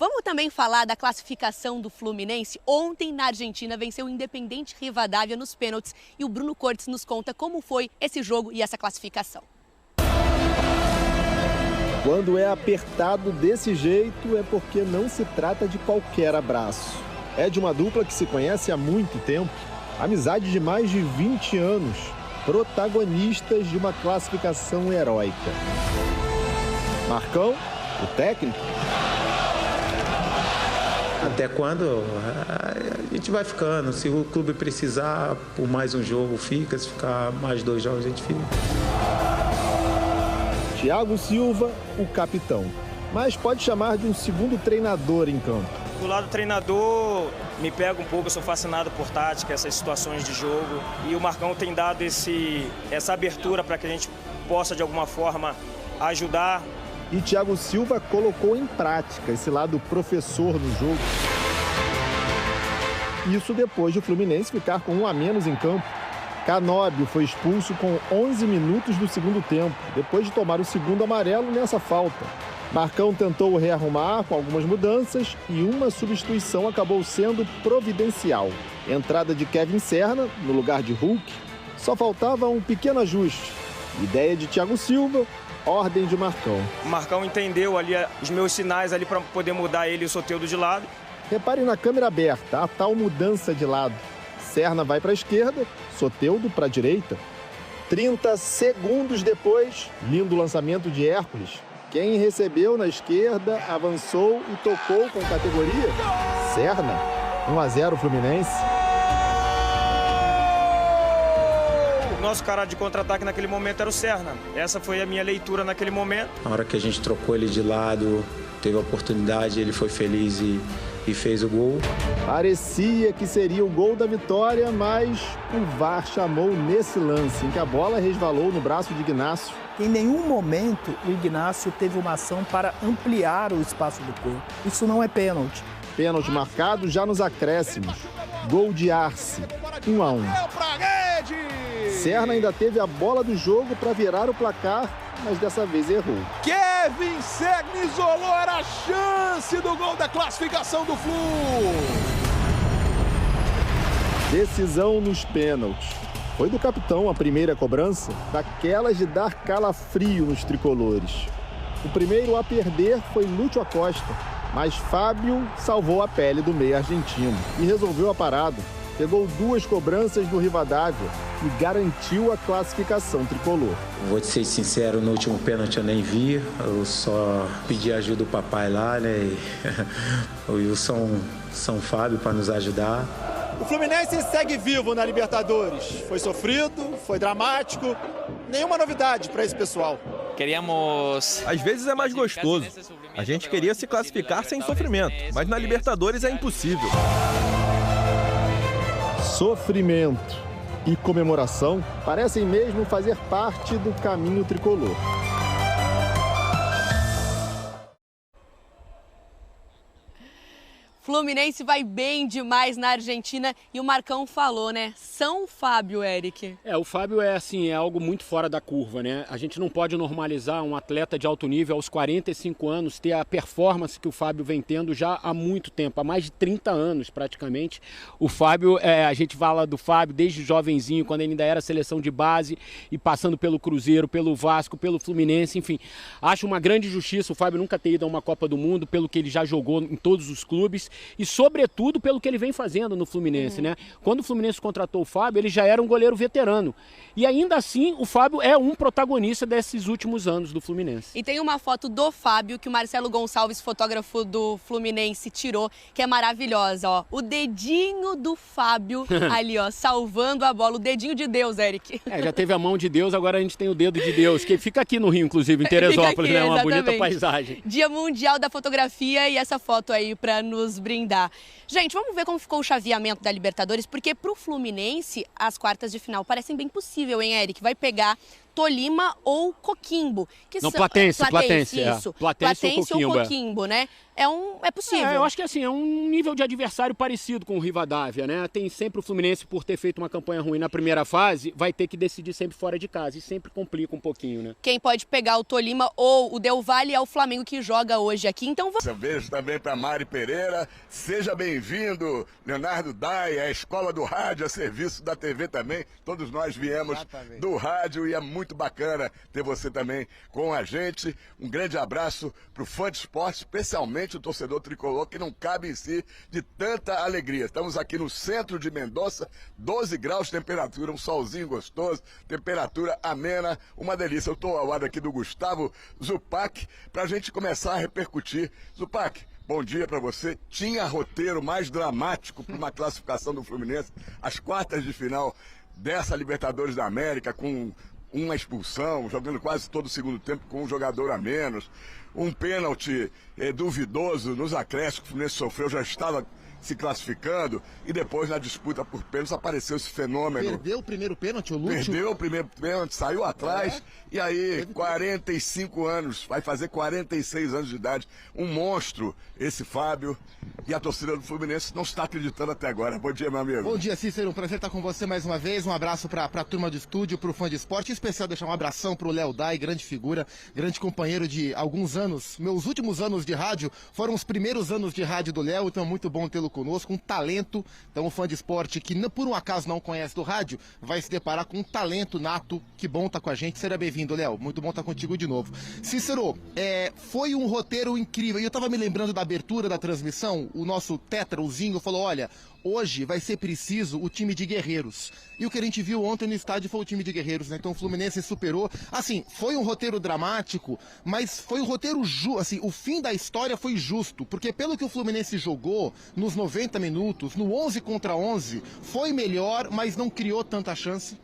Vamos também falar da classificação do Fluminense. Ontem, na Argentina, venceu o Independiente Rivadavia nos pênaltis. E o Bruno Cortes nos conta como foi esse jogo e essa classificação. Quando é apertado desse jeito, é porque não se trata de qualquer abraço. É de uma dupla que se conhece há muito tempo. Amizade de mais de 20 anos. Protagonistas de uma classificação heróica. Marcão, o técnico. Até quando a gente vai ficando. Se o clube precisar, por mais um jogo, fica. Se ficar mais 2 jogos, a gente fica. Thiago Silva, o capitão. Mas pode chamar de um segundo treinador em campo. Do lado do treinador, me pega um pouco, eu sou fascinado por tática, essas situações de jogo. E o Marcão tem dado essa abertura para que a gente possa, de alguma forma, ajudar. E Thiago Silva colocou em prática esse lado professor no jogo. Isso depois de o Fluminense ficar com 1 a menos em campo. Canóbio foi expulso com 11 minutos do segundo tempo, depois de tomar o segundo amarelo nessa falta. Marcão tentou rearrumar com algumas mudanças e uma substituição acabou sendo providencial. Entrada de Kevin Serna, no lugar de Hulk. Só faltava um pequeno ajuste. Ideia de Thiago Silva, ordem de Marcão. O Marcão entendeu ali os meus sinais ali para poder mudar ele e o Soteldo de lado. Repare na câmera aberta, a tal mudança de lado. Serna vai para a esquerda, Soteldo para a direita. 30 segundos depois, lindo lançamento de Hércules. Quem recebeu na esquerda, avançou e tocou com categoria. Serna, 1 a 0 Fluminense. O nosso cara de contra-ataque naquele momento era o Serna. Essa foi a minha leitura naquele momento. Na hora que a gente trocou ele de lado, teve a oportunidade, ele foi feliz e fez o gol. Parecia que seria o gol da vitória, mas o VAR chamou nesse lance, em que a bola resvalou no braço de Ignacio. Em nenhum momento o Ignacio teve uma ação para ampliar o espaço do corpo. Isso não é pênalti. Pênalti marcado já nos acréscimos. Gol de Arce, 1 a 1. Serna ainda teve a bola do jogo para virar o placar, mas dessa vez errou. Kevin Serna isolou, era a chance do gol da classificação do Flu. Decisão nos pênaltis. Foi do capitão a primeira cobrança, daquelas de dar calafrio nos tricolores. O primeiro a perder foi Lúcio Acosta, mas Fábio salvou a pele do meio argentino e resolveu a parada. Pegou 2 cobranças do Rivadavia e garantiu a classificação tricolor. Vou te ser sincero, no último pênalti eu nem vi, eu só pedi ajuda do papai lá, né? E o São Fábio para nos ajudar. O Fluminense segue vivo na Libertadores. Foi sofrido, foi dramático. Nenhuma novidade para esse pessoal. Às vezes é mais gostoso. A gente queria se classificar sem sofrimento, mas na Libertadores é impossível. Sofrimento e comemoração parecem mesmo fazer parte do caminho tricolor. Fluminense vai bem demais na Argentina e o Marcão falou, né? São Fábio, Eric. O Fábio é algo muito fora da curva, né? A gente não pode normalizar um atleta de alto nível aos 45 anos ter a performance que o Fábio vem tendo já há muito tempo, há mais de 30 anos praticamente. O Fábio, a gente fala do Fábio desde jovenzinho, quando ele ainda era seleção de base e passando pelo Cruzeiro, pelo Vasco, pelo Fluminense, enfim. Acho uma grande justiça o Fábio nunca ter ido a uma Copa do Mundo, pelo que ele já jogou em todos os clubes. E, sobretudo, pelo que ele vem fazendo no Fluminense, né? Quando o Fluminense contratou o Fábio, ele já era um goleiro veterano. E, ainda assim, o Fábio é um protagonista desses últimos anos do Fluminense. E tem uma foto do Fábio que o Marcelo Gonçalves, fotógrafo do Fluminense, tirou, que é maravilhosa, ó. O dedinho do Fábio ali, ó, salvando a bola. O dedinho de Deus, Eric. Já teve a mão de Deus, agora a gente tem o dedo de Deus, que fica aqui no Rio, inclusive, em Teresópolis, né? Uma bonita paisagem. Dia Mundial da Fotografia e essa foto aí para nos brindar. Gente, vamos ver como ficou o chaveamento da Libertadores, porque pro Fluminense as quartas de final parecem bem possível, hein, Eric? Vai pegar Tolima ou Coquimbo. Platense, isso. Platense ou Coquimbo, né? é possível. Eu acho que assim, é um nível de adversário parecido com o Rivadavia, né? Tem sempre o Fluminense, por ter feito uma campanha ruim na primeira fase, vai ter que decidir sempre fora de casa, e sempre complica um pouquinho, né? Quem pode pegar o Tolima ou o Del Valle é o Flamengo, que joga hoje aqui, então vamos... Um beijo também para Mari Pereira, seja bem-vindo, Leonardo Dai, a Escola do Rádio, a serviço da TV também, todos nós viemos do rádio e é muito bacana ter você também com a gente. Um grande abraço pro fã de esporte, especialmente o torcedor tricolor, que não cabe em si de tanta alegria. Estamos aqui no centro de Mendoza, 12 graus de temperatura, um solzinho gostoso, temperatura amena, uma delícia. Eu estou ao lado aqui do Gustavo Zupac, para a gente começar a repercutir. Zupac, bom dia para você. Tinha roteiro mais dramático para uma classificação do Fluminense, as quartas de final dessa Libertadores da América, com uma expulsão, jogando quase todo o segundo tempo com um jogador a menos, um pênalti duvidoso nos acréscimos que o Fluminense sofreu, já estava se classificando, e depois na disputa por pênaltis apareceu esse fenômeno. Perdeu o primeiro pênalti, o Lúcio? Perdeu o primeiro pênalti, saiu atrás, e aí 45 anos, vai fazer 46 anos de idade, um monstro esse Fábio, e a torcida do Fluminense não está acreditando até agora. Bom dia, meu amigo. Bom dia, Cícero, um prazer estar com você mais uma vez, um abraço para a turma do estúdio, para o fã de esporte, em especial deixar um abração para o Léo Dai, grande figura, grande companheiro de alguns anos. Meus últimos anos de rádio foram os primeiros anos de rádio do Léo, então é muito bom tê-lo conosco, um talento. Então, um fã de esporte que por um acaso não conhece do rádio, vai se deparar com um talento nato. Que bom estar com a gente, seja bem-vindo, Léo, muito bom estar contigo de novo. Cícero, foi um roteiro incrível, e eu estava me lembrando da abertura da transmissão, o nosso tetra, o Zinho, falou, olha, hoje vai ser preciso o time de guerreiros. E o que a gente viu ontem no estádio foi o time de guerreiros, né? Então o Fluminense superou. Assim, foi um roteiro dramático, mas foi um roteiro justo. Assim, o fim da história foi justo, porque pelo que o Fluminense jogou nos 90 minutos, no 11 contra 11, foi melhor, mas não criou tanta chance.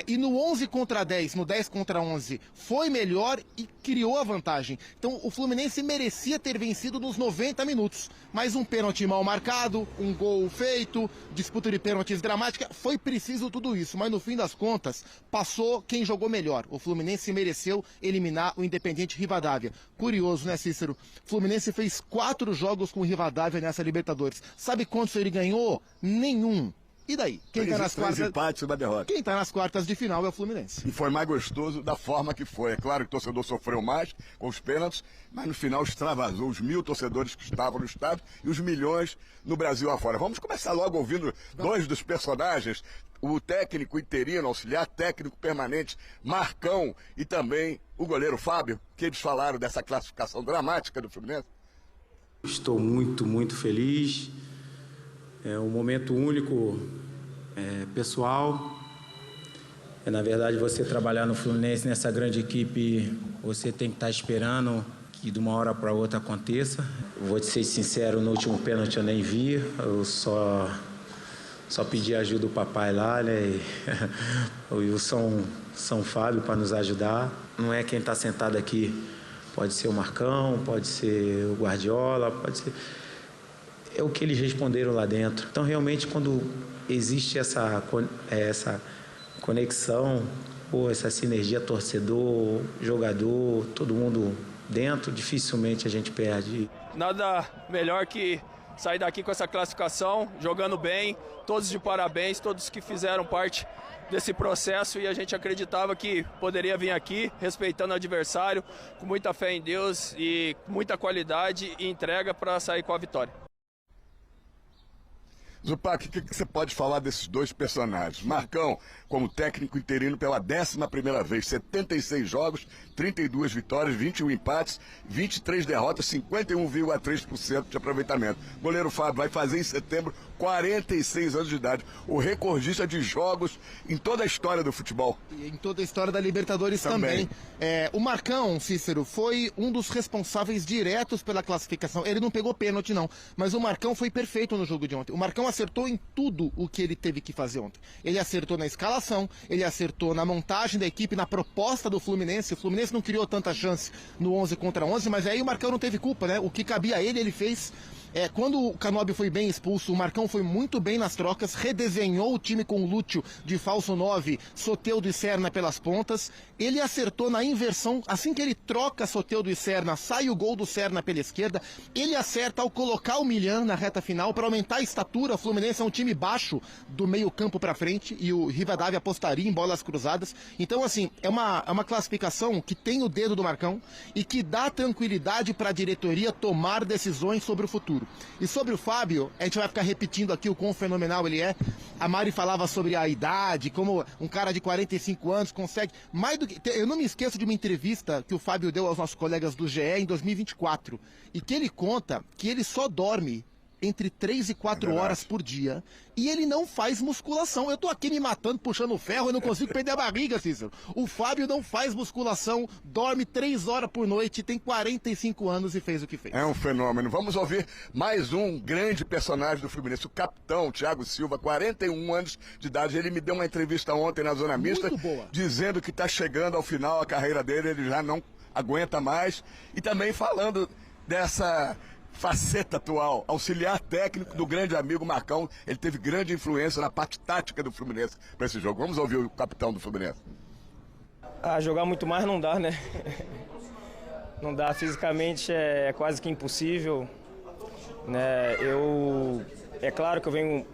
E no 11 contra 10, no 10 contra 11, foi melhor e criou a vantagem. Então o Fluminense merecia ter vencido nos 90 minutos. Mas um pênalti mal marcado, um gol feito, disputa de pênaltis dramática, foi preciso tudo isso. Mas no fim das contas, passou quem jogou melhor. O Fluminense mereceu eliminar o Independiente Rivadavia. Curioso, né, Cícero? O Fluminense fez 4 jogos com o Rivadavia nessa Libertadores. Sabe quantos ele ganhou? Nenhum. E daí? Quem está nas quartas? Empates e uma derrota. Quem está nas quartas de final é o Fluminense. E foi mais gostoso da forma que foi. É claro que o torcedor sofreu mais com os pênaltis, mas no final extravasou os 1000 torcedores que estavam no estádio e os milhões no Brasil afora. Vamos começar logo ouvindo dois dos personagens, o técnico interino, auxiliar técnico permanente, Marcão, e também o goleiro Fábio, que eles falaram dessa classificação dramática do Fluminense. Estou muito, muito feliz. É um momento único, pessoal. Na verdade, você trabalhar no Fluminense, nessa grande equipe, você tem que estar esperando que de uma hora para outra aconteça. Vou te ser sincero, no último pênalti eu nem vi, eu só pedi ajuda do papai lá, né? E o São Fábio para nos ajudar. Não é quem está sentado aqui, pode ser o Marcão, pode ser o Guardiola, pode ser... É o que eles responderam lá dentro. Então, realmente, quando existe essa conexão, essa sinergia torcedor, jogador, todo mundo dentro, dificilmente a gente perde. Nada melhor que sair daqui com essa classificação, jogando bem, todos de parabéns, todos que fizeram parte desse processo, e a gente acreditava que poderia vir aqui respeitando o adversário, com muita fé em Deus e muita qualidade e entrega para sair com a vitória. Zupac, o que você pode falar desses dois personagens? Marcão, como técnico interino pela 11ª vez, 76 jogos, 32 vitórias, 21 empates, 23 derrotas, 51,3% de aproveitamento. Goleiro Fábio vai fazer em setembro 46 anos de idade, o recordista de jogos em toda a história do futebol. E em toda a história da Libertadores também. O Marcão, Cícero, foi um dos responsáveis diretos pela classificação. Ele não pegou pênalti, não, mas o Marcão foi perfeito no jogo de ontem. O Marcão acertou em tudo o que ele teve que fazer ontem. Ele acertou na escalação, ele acertou na montagem da equipe, na proposta do Fluminense. O Fluminense não criou tanta chance no 11 contra 11, mas aí o Marcão não teve culpa, né? O que cabia a ele, ele fez. Quando o Canóbio foi bem expulso, o Marcão foi muito bem nas trocas, redesenhou o time com o Lúcio de falso 9, Soteldo e Serna pelas pontas. Ele acertou na inversão, assim que ele troca Soteldo e Serna, sai o gol do Serna pela esquerda. Ele acerta ao colocar o Milhan na reta final para aumentar a estatura. O Fluminense é um time baixo do meio campo para frente e o Rivadavia apostaria em bolas cruzadas. Então, assim, é uma classificação que tem o dedo do Marcão e que dá tranquilidade para a diretoria tomar decisões sobre o futuro. E sobre o Fábio, a gente vai ficar repetindo aqui o quão fenomenal ele é. A Mari falava sobre a idade, como um cara de 45 anos consegue mais do que... Eu não me esqueço de uma entrevista que o Fábio deu aos nossos colegas do GE em 2024, e que ele conta que ele só dorme entre 3 e 4 horas por dia, e ele não faz musculação. Eu tô aqui me matando, puxando o ferro, eu não consigo perder a barriga, Cícero. O Fábio não faz musculação, dorme 3 horas por noite, tem 45 anos e fez o que fez. É um fenômeno. Vamos ouvir mais um grande personagem do Fluminense, o capitão Thiago Silva, 41 anos de idade. Ele me deu uma entrevista ontem na Zona Mista, dizendo que tá chegando ao final a carreira dele, ele já não aguenta mais, e também falando dessa faceta atual, auxiliar técnico do grande amigo Marcão. Ele teve grande influência na parte tática do Fluminense para esse jogo. Vamos ouvir o capitão do Fluminense. Jogar muito mais não dá, né? Não dá, fisicamente é quase que impossível, né? É claro que eu venho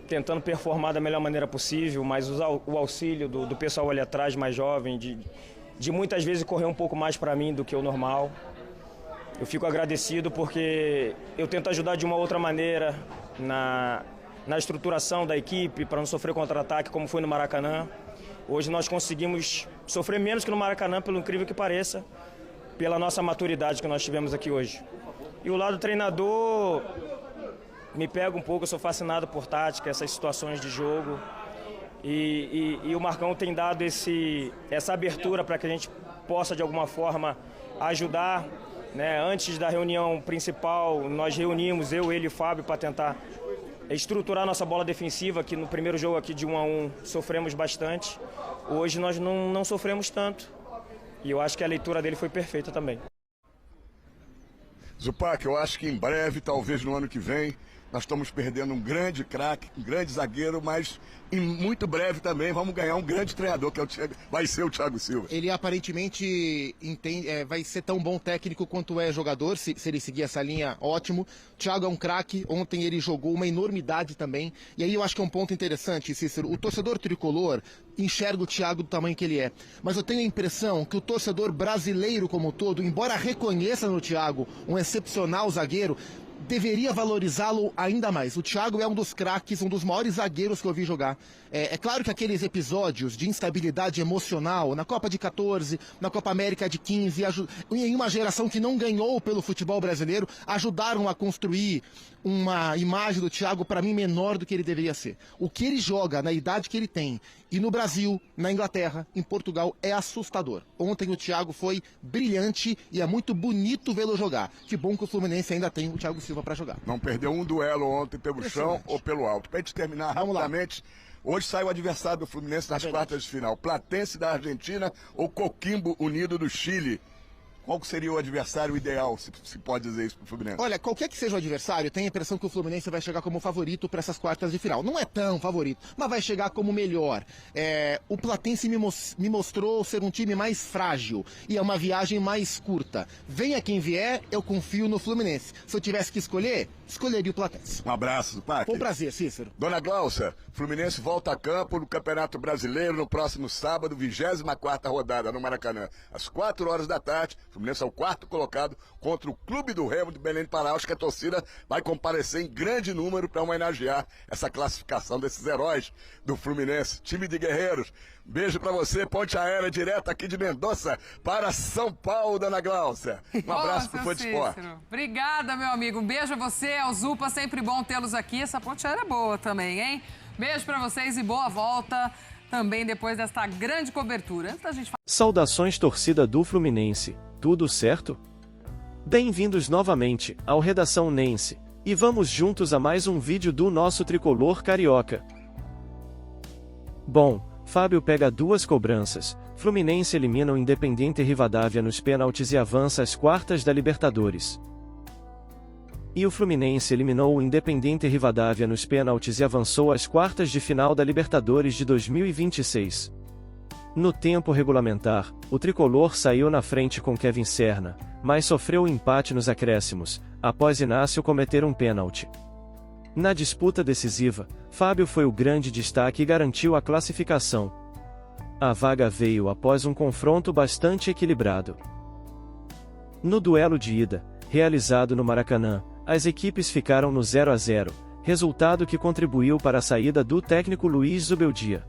tentando performar da melhor maneira possível, mas usar o auxílio do pessoal ali atrás, mais jovem, de muitas vezes correr um pouco mais para mim do que o normal. Eu fico agradecido porque eu tento ajudar de uma outra maneira na estruturação da equipe para não sofrer contra-ataque como foi no Maracanã. Hoje nós conseguimos sofrer menos que no Maracanã, pelo incrível que pareça, pela nossa maturidade que nós tivemos aqui hoje. E o lado treinador me pega um pouco, eu sou fascinado por tática, essas situações de jogo. E o Marcão tem dado essa abertura para que a gente possa de alguma forma ajudar. Né? Antes da reunião principal, nós reunimos, eu, ele e o Fábio, para tentar estruturar nossa bola defensiva, que no primeiro jogo aqui de 1-1 sofremos bastante. Hoje nós não sofremos tanto. E eu acho que a leitura dele foi perfeita também. Zupac, eu acho que em breve, talvez no ano que vem, nós estamos perdendo um grande craque, um grande zagueiro, mas em muito breve também vamos ganhar um grande treinador, que vai ser o Thiago Silva. Ele aparentemente vai ser tão bom técnico quanto é jogador, se ele seguir essa linha, ótimo. O Thiago é um craque, ontem ele jogou uma enormidade também, e aí eu acho que é um ponto interessante, Cícero. O torcedor tricolor enxerga o Thiago do tamanho que ele é, mas eu tenho a impressão que o torcedor brasileiro como um todo, embora reconheça no Thiago um excepcional zagueiro, deveria valorizá-lo ainda mais. O Thiago é um dos craques, um dos maiores zagueiros que eu vi jogar. É claro que aqueles episódios de instabilidade emocional na Copa de 14, na Copa América de 15, em uma geração que não ganhou pelo futebol brasileiro, ajudaram a construir uma imagem do Thiago, para mim, menor do que ele deveria ser. O que ele joga na idade que ele tem, e no Brasil, na Inglaterra, em Portugal, é assustador. Ontem o Thiago foi brilhante e é muito bonito vê-lo jogar. Que bom que o Fluminense ainda tem o Thiago Silva para jogar. Não perdeu um duelo ontem pelo chão ou pelo alto. Para a gente terminar rapidamente, hoje sai o adversário do Fluminense nas quartas de final. Platense da Argentina ou Coquimbo Unido do Chile. Qual seria o adversário ideal, se pode dizer isso para o Fluminense? Olha, qualquer que seja o adversário, tem a impressão que o Fluminense vai chegar como favorito para essas quartas de final. Não é tão favorito, mas vai chegar como melhor. O Platense me mostrou ser um time mais frágil e é uma viagem mais curta. Venha quem vier, eu confio no Fluminense. Se eu tivesse que escolher, escolheria o Platense. Um abraço, Pac. Foi um prazer, Cícero. Dona Glaucia, Fluminense volta a campo no Campeonato Brasileiro no próximo sábado, 24ª rodada no Maracanã. Às 4 horas da tarde, o Fluminense é o 4º colocado contra o Clube do Remo de Belém do Pará. Acho que a torcida vai comparecer em grande número para homenagear essa classificação desses heróis do Fluminense. Time de guerreiros. Beijo para você, ponte aérea direto aqui de Mendoza para São Paulo, Dona Glaucia. Um abraço pro Fã de Esporte. Obrigada, meu amigo. Um beijo a você, ao Zupa, sempre bom tê-los aqui. Essa ponte aérea é boa também, hein? Beijo para vocês e boa volta também depois desta grande cobertura. Antes da gente... Saudações, torcida do Fluminense. Tudo certo? Bem-vindos novamente ao Redação Nense. E vamos juntos a mais um vídeo do nosso tricolor carioca. Bom, Fábio pega 2 cobranças, Fluminense elimina o Independiente Rivadavia nos pênaltis e avança às quartas da Libertadores. E o Fluminense eliminou o Independiente Rivadavia nos pênaltis e avançou às quartas de final da Libertadores de 2026. No tempo regulamentar, o tricolor saiu na frente com Kevin Serna, mas sofreu um empate nos acréscimos, após Inácio cometer um pênalti. Na disputa decisiva, Fábio foi o grande destaque e garantiu a classificação. A vaga veio após um confronto bastante equilibrado. No duelo de ida, realizado no Maracanã, as equipes ficaram no 0 a 0, resultado que contribuiu para a saída do técnico Luiz Zubeldia.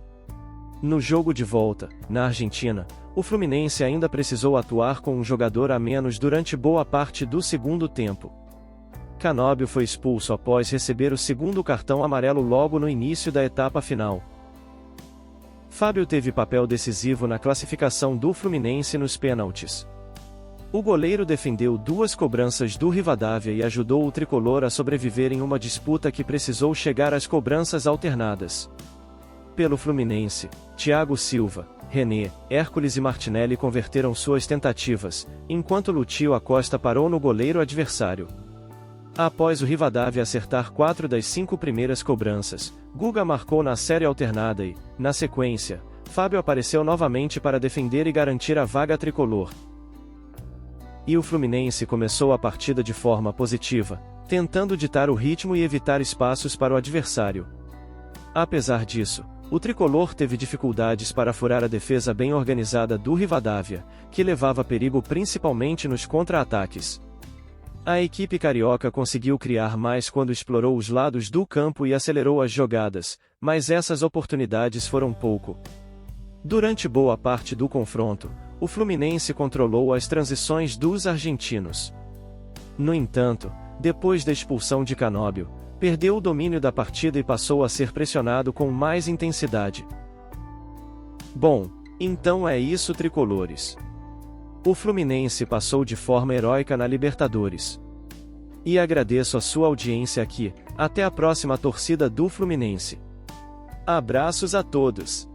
No jogo de volta, na Argentina, o Fluminense ainda precisou atuar com um jogador a menos durante boa parte do segundo tempo. Canóbio foi expulso após receber o segundo cartão amarelo logo no início da etapa final. Fábio teve papel decisivo na classificação do Fluminense nos pênaltis. O goleiro defendeu 2 cobranças do Rivadavia e ajudou o tricolor a sobreviver em uma disputa que precisou chegar às cobranças alternadas. Pelo Fluminense, Thiago Silva, René, Hércules e Martinelli converteram suas tentativas, enquanto Lúcio Acosta parou no goleiro adversário. Após o Rivadavia acertar 4 das 5 primeiras cobranças, Guga marcou na série alternada e, na sequência, Fábio apareceu novamente para defender e garantir a vaga tricolor. E o Fluminense começou a partida de forma positiva, tentando ditar o ritmo e evitar espaços para o adversário. Apesar disso, o tricolor teve dificuldades para furar a defesa bem organizada do Rivadavia, que levava perigo principalmente nos contra-ataques. A equipe carioca conseguiu criar mais quando explorou os lados do campo e acelerou as jogadas, mas essas oportunidades foram pouco. Durante boa parte do confronto, o Fluminense controlou as transições dos argentinos. No entanto, depois da expulsão de Canóbio, perdeu o domínio da partida e passou a ser pressionado com mais intensidade. Bom, então é isso, tricolores. O Fluminense passou de forma heróica na Libertadores. E agradeço a sua audiência aqui. Até a próxima, torcida do Fluminense. Abraços a todos.